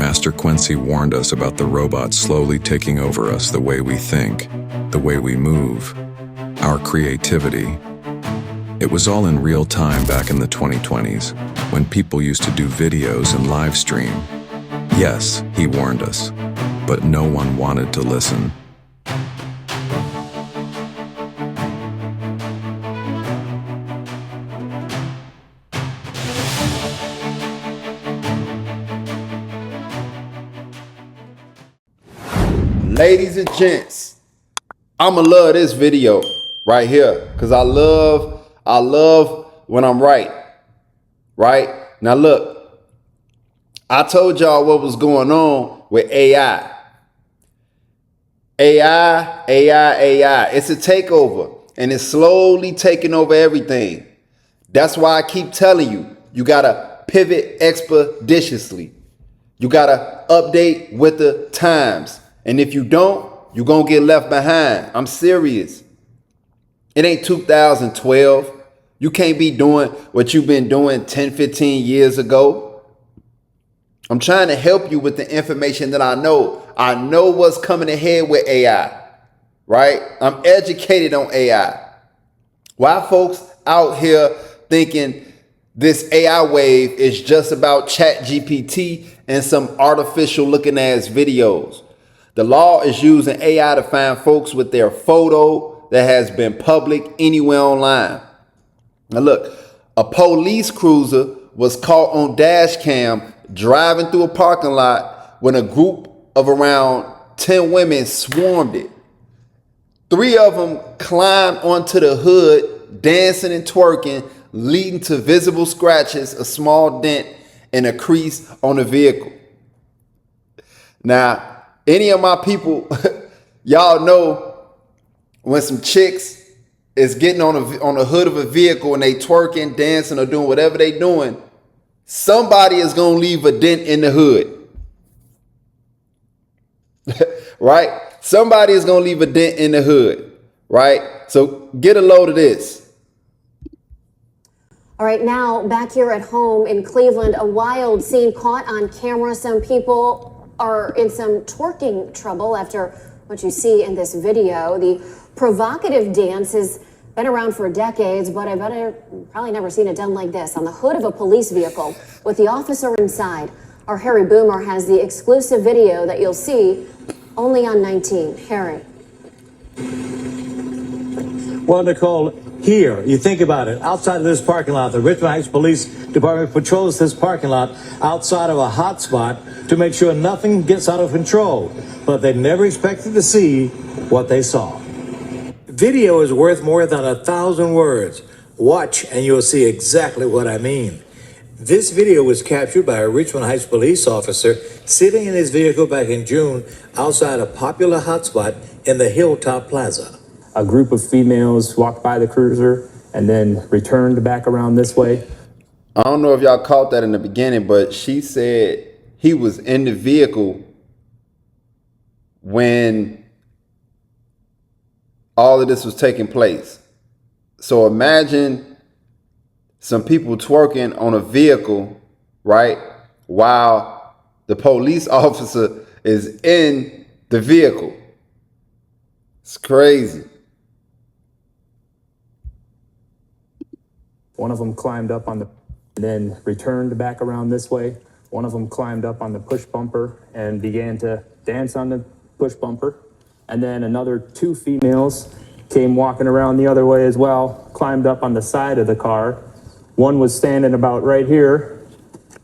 Master Quency warned us about the robots slowly taking over us, the way we think, the way we move, our creativity. It was all in real time back in the 2020s, when people used to do videos and live stream. Yes, he warned us, but no one wanted to listen. Ladies and gents, I'ma love this video right here because I love when I'm right. Now look, I told y'all what was going on with AI. AI. It's a takeover and it's slowly taking over everything. That's why I keep telling you, you gotta pivot expeditiously. You gotta update with the times. And if you don't, you're gonna get left behind. I'm serious. It ain't 2012. You can't be doing what you've been doing 10, 15 years ago. I'm trying to help you with the information that I know. I know what's coming ahead with AI, right? I'm educated on AI. Why folks out here thinking this AI wave is just about ChatGPT and some artificial looking ass videos? The law is using AI to find folks with their photo that has been public anywhere online. Now look, a police cruiser was caught on dash cam driving through a parking lot when a group of around 10 women swarmed it. 3 of them climbed onto the hood, dancing and twerking, leading to visible scratches, a small dent, and a crease on the vehicle. Now, any of my people, y'all know when some chicks is getting on the hood of a vehicle and they twerking, dancing, or doing whatever they doing, somebody is gonna leave a dent in the hood. Right? Somebody is gonna leave a dent in the hood, right? So get a load of this. All right, now back here at home in Cleveland, a wild scene caught on camera. Some people are in some twerking trouble after what you see in this video. The provocative dance has been around for decades, but I bet I've probably never seen it done like this on the hood of a police vehicle with the officer inside. Our Harry Boomer has the exclusive video that you'll see only on 19. Harry. Well, Nicole, here, you think about it, outside of this parking lot, the Richmond Heights Police Department patrols this parking lot outside of a hot spot to make sure nothing gets out of control. But they never expected to see what they saw. Video is worth more than 1,000 words. Watch and you'll see exactly what I mean. This video was captured by a Richmond Heights police officer sitting in his vehicle back in June outside a popular hotspot in the Hilltop Plaza. A group of females walked by the cruiser and then returned back around this way. I don't know if y'all caught that in the beginning, but she said he was in the vehicle when all of this was taking place. So imagine some people twerking on a vehicle, right? While the police officer is in the vehicle. It's crazy. One of them climbed up on the, and then returned back around this way. One of them climbed up on the push bumper and began to dance on the push bumper. And then another 2 females came walking around the other way as well, climbed up on the side of the car. One was standing about right here,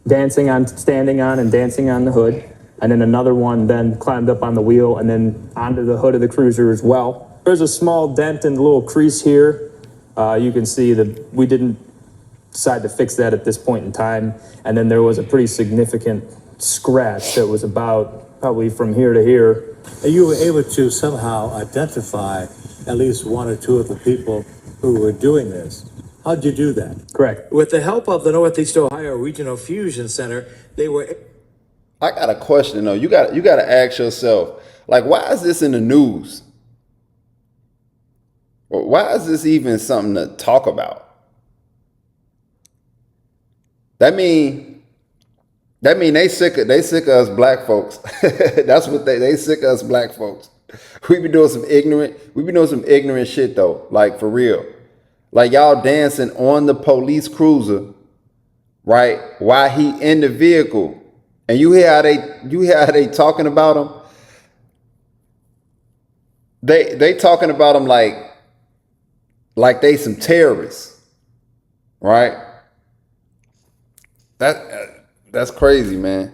standing on and dancing on the hood. And then another one then climbed up on the wheel and then onto the hood of the cruiser as well. There's a small dent and a little crease here. You can see that we didn't decide to fix that at this point in time. And then there was a pretty significant scratch that was about probably from here to here. You were able to somehow identify at least 1 or 2 of the people who were doing this. How'd you do that? Correct. With the help of the Northeast Ohio Regional Fusion Center, they were... I got a question though. You got to ask yourself, like, why is this in the news? Why is this even something to talk about? That mean That mean they sick of us black folks. That's what they sick of us black folks. We be doing some ignorant shit though, like for real. Like y'all dancing on the police cruiser, right? While he in the vehicle, and you hear how they talking about him. They talking about him like they some terrorists, right? That's crazy, man.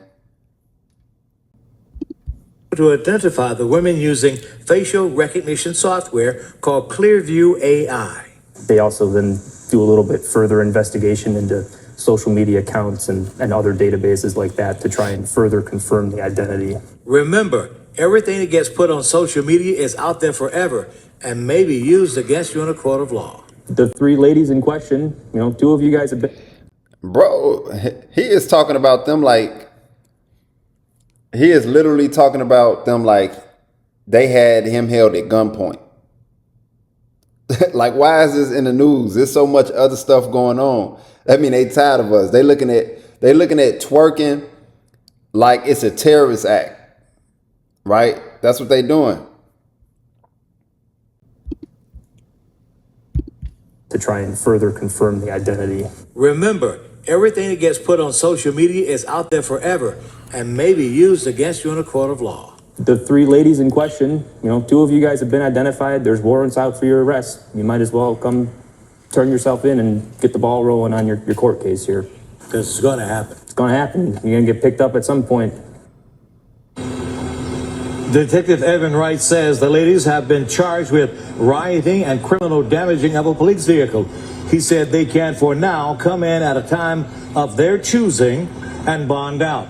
To identify the women using facial recognition software called Clearview AI. They also then do a little bit further investigation into social media accounts and other databases like that to try and further confirm the identity. Remember, everything that gets put on social media is out there forever and may be used against you in a court of law. The three ladies in question, two of you guys have been... Bro, he is talking about them like... He is literally talking about them like they had him held at gunpoint. Like, why is this in the news? There's so much other stuff going on. I mean, they tired of us. They looking at twerking like it's a terrorist act, right? That's what they doing. To try and further confirm the identity. Remember, everything that gets put on social media is out there forever and may be used against you in a court of law. The three ladies in question, two of you guys have been identified. There's warrants out for your arrest. You might as well come turn yourself in and get the ball rolling on your court case here. Because it's going to happen. It's going to happen. You're going to get picked up at some point. Detective Evan Wright says the ladies have been charged with rioting and criminal damaging of a police vehicle. He said they can, for now, come in at a time of their choosing and bond out.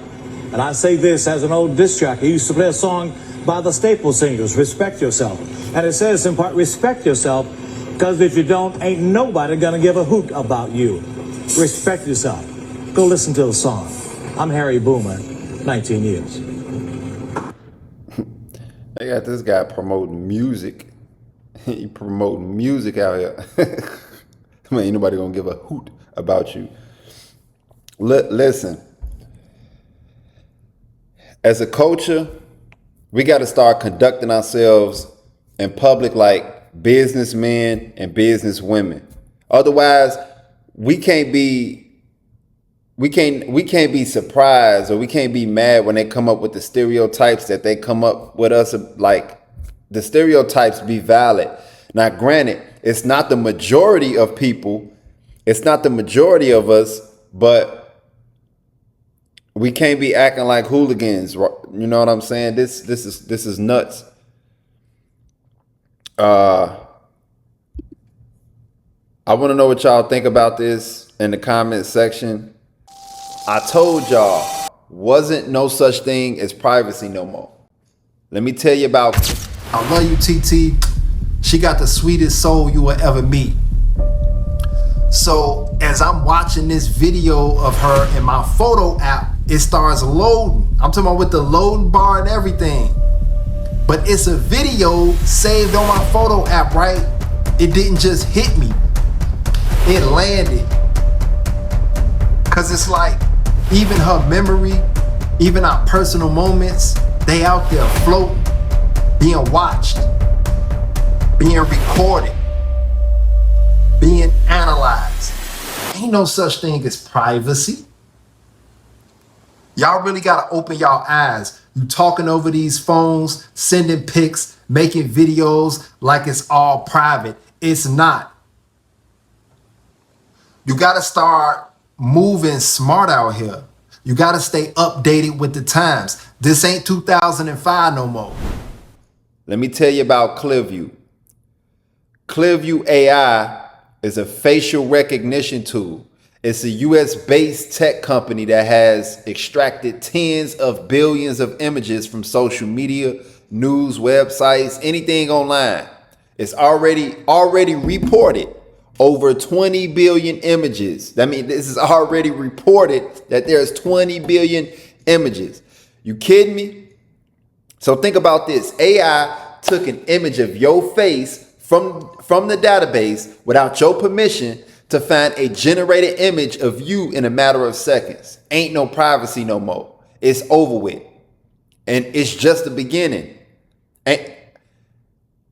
And I say this as an old disc jockey. He used to play a song by the Staple Singers, Respect Yourself. And it says in part, respect yourself, because if you don't, ain't nobody gonna give a hoot about you. Respect yourself. Go listen to the song. I'm Harry Boomer, 19 years. They got this guy promoting music. He promoting music out here. I mean, ain't nobody gonna give a hoot about you. Listen. As a culture, we got to start conducting ourselves in public like businessmen and businesswomen. Otherwise, we can't be surprised, or we can't be mad when they come up with the stereotypes that they come up with us. Like, the stereotypes be valid. Now, granted, it's not the majority of people, it's not the majority of us, but we can't be acting like hooligans. You know what I'm saying? This is nuts. I want to know what y'all think about this in the comment section. I told y'all, wasn't no such thing as privacy no more. Let me tell you about... I love you, TT. She got the sweetest soul you will ever meet. So as I'm watching this video of her in my photo app, it starts loading. I'm talking about with the loading bar and everything. But it's a video saved on my photo app, right? It didn't just hit me. It landed. Cause it's like, even her memory, even our personal moments, they out there floating, being watched, being recorded, being analyzed. Ain't no such thing as privacy. Y'all really gotta open y'all eyes. You talking over these phones, sending pics, making videos like it's all private. It's not. You gotta start moving smart out here. You gotta stay updated with the times. This ain't 2005 no more. Let me tell you about Clearview. Clearview AI is a facial recognition tool. It's a US-based tech company that has extracted tens of billions of images from social media, news, websites, anything online. It's already reported over 20 billion images. That means this is already reported that there's 20 billion images. You kidding me? So think about this. AI took an image of your face from the database without your permission to find a generated image of you in a matter of seconds. Ain't no privacy no more. It's over with. And it's just the beginning. And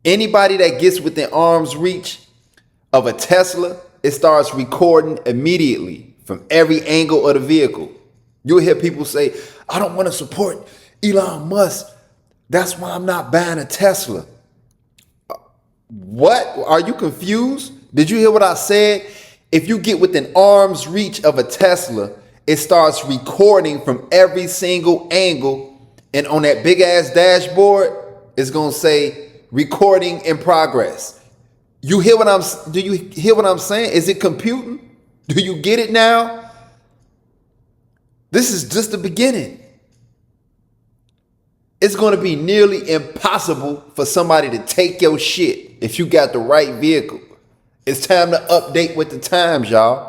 anybody that gets within arm's reach of a Tesla, it starts recording immediately from every angle of the vehicle. You'll hear people say, I don't want to support Elon Musk. That's why I'm not buying a Tesla. What? Are you confused? Did you hear what I said? If you get within arm's reach of a Tesla, it starts recording from every single angle. And on that big ass dashboard, it's going to say recording in progress. Do you hear what I'm saying? Is it computing? Do you get it now? This is just the beginning. It's going to be nearly impossible for somebody to take your shit if you got the right vehicle. It's time to update with the times, y'all.